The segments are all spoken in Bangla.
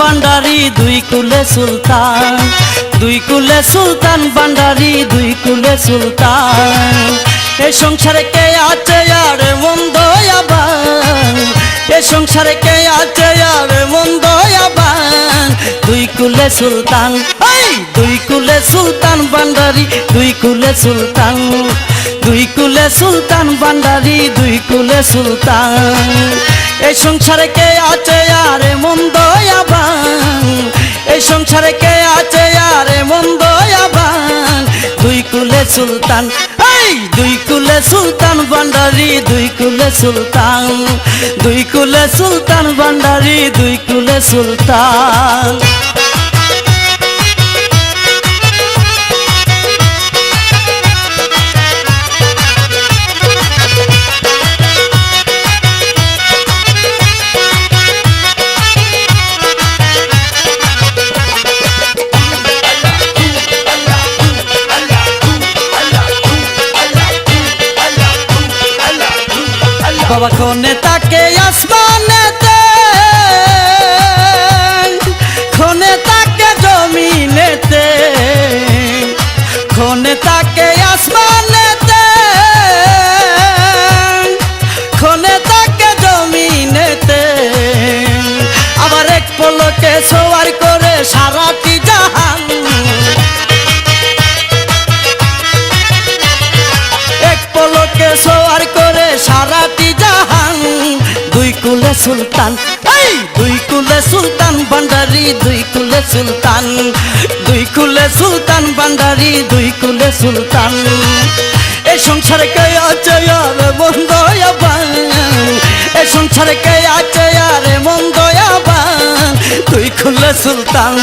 ভান্ডারি দুই কুলে সুলতান, দুই কুলে সুলতান ভান্ডারি দুই কুলে সুলতান। এ সংসারে কে আছে আর মন্দ আবার, এ সংসারে কে আছে আর মন্দ আবার, দুই কুলে সুলতান, দুই কুলে সুলতান ভান্ডারি দুই কুলে সুলতান, দুই কুলে সুলতান ভান্ডারি দুই কুলে সুলতান। এই সংসারে কে আছে আর মন্দ আবার, এই সংসারে কে আছে আর মন্দ আবার, দুই কুলে সুলতান, দুই কুলে সুলতান ভান্ডারি দুই কুলে সুলতান, দুই কুলে সুলতান ভান্ডারি দুই কুলে সুলতান। বাবা কোনে তাকে আসমানেতে, কোনে তাকে জমিনেতে, কোনে তাকে আসমানেতে, কোনে তাকে জমিনেতে, আবার এক পলকে সওয়ার করে সারাটি জাহান, এক পলকে সওয়ার করে সারাটি জাহান, দুই কুলে সুলতান, দুই কুলে সুলতান ভান্ডারি দুই কুলে সুলতান, দুই কুলে সুলতান ভান্ডারি দুই কুলে সুলতান। এই সংসারে কে আছে আর মন্দ আবার, এই সংসারে কে আছে আর মন্দ আবার, দুই কুলে সুলতান,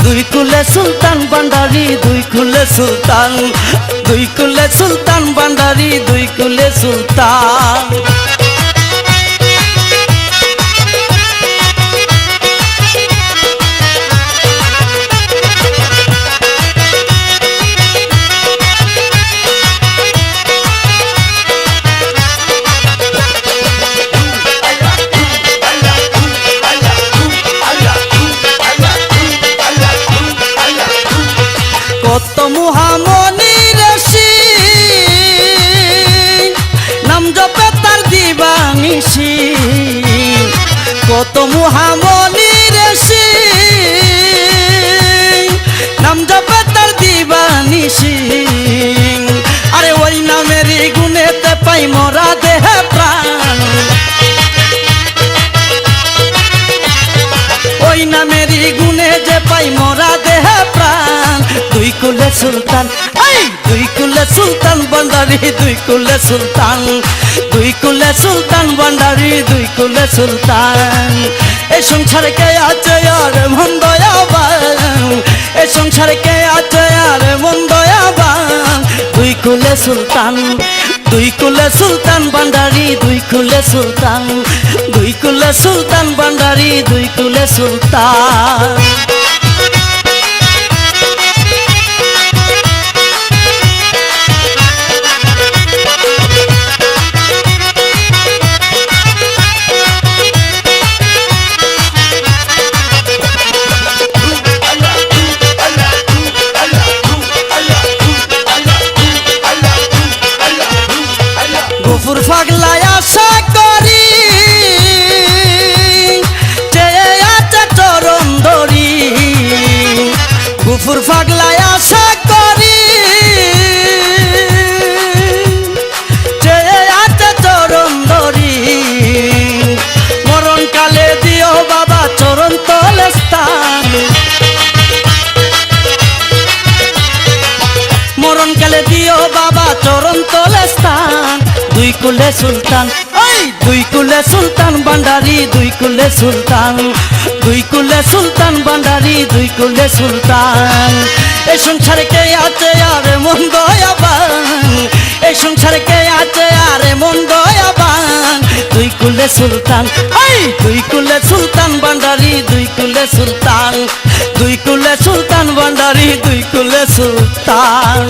দুই কুলে সুলতান ভান্ডারি দুই কুলে সুলতান, দুই কুলে সুলতান ভান্ডারি দুই কুলে সুলতান। কত মহামনি ঋষি নাম জপে তার দিবানিশি, কত মহামনি ঋষি নাম জপে তার দিবানিশি, আরে ওই নামেরই গুণেতে পাই মোরা দেহে প্রাণ, ওই নামেরই গুণে যে পাই মোরা দেহে প্রাণ, দুই কুলে সুলতান, দুই কুলে সুলতান ভান্ডারি দুই কুলে সুলতান, দুই কুলে সুলতান ভান্ডারি দুই কুলে সুলতান। এই সংসারে কে আছে আর মন্দ আবার, এই সংসারে কে আছে আর মন্দ আবার, দুই কুলে সুলতান, দুই কুলে সুলতান ভান্ডারি দুই কুলে সুলতান, দুই কুলে সুলতান ভান্ডারি দুই কুলে সুলতান। গফুর পাগলায় আশা করি চেয়ে আছে চরণ ধরি, গফুর পাগলায় আশা করি চেয়ে আছে চরণ ধরি, মরণ কালে দিও বাবা চরণ তলে স্থান, মরণ কালে দিও বাবা চরণ তলে স্থান, দুই কুলে সুলতান, দুই কুলে সুলতান ভান্ডারি দুই কুলে সুলতান, দুই কুলে সুলতান ভান্ডারি দুই কুলে সুলতান। এই সংসারে কে আছে আর মন্দ আবার, এই সংসারে কে আছে আর মন্দ আবার, দুই কুলে সুলতান, দুই কুলে সুলতান ভান্ডারি দুই কুলে সুলতান, দুই কুলে সুলতান ভান্ডারি দুই কুলে সুলতান।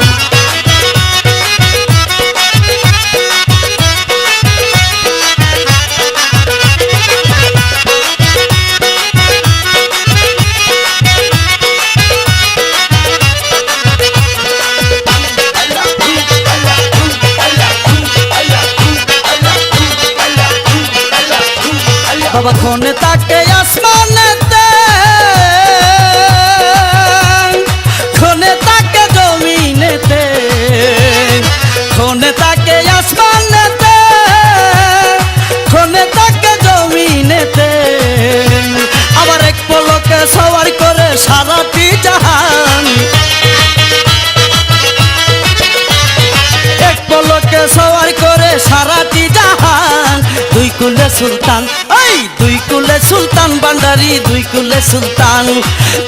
সুলতান, ওই দুই কুলে সুলতান ভান্ডারি, দুই কুলে সুলতান,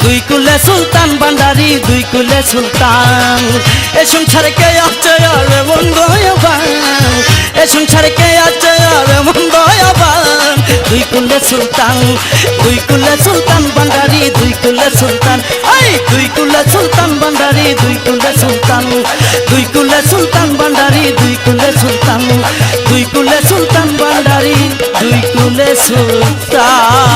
দুই কুলে সুলতান ভান্ডারি, দুই কুলে সুলতান। এ সংসারে কে আছে আর এমন দয়াবান, এ সংসারে কে আছে আর এমন দয়াবান। দুই কুলে সুলতান, দুই কুলে সুলতান ভান্ডারি, দুই কুলে সুলতান, এই দুই কুলে সুলতান ভান্ডারি, দুই কুলে সুলতান, দুই কুলে সুলতান ভান্ডারি, দুই কুলে সুলতান, দুই কুলে সুলতান ভান্ডারি, দুই কুলে সুলতান।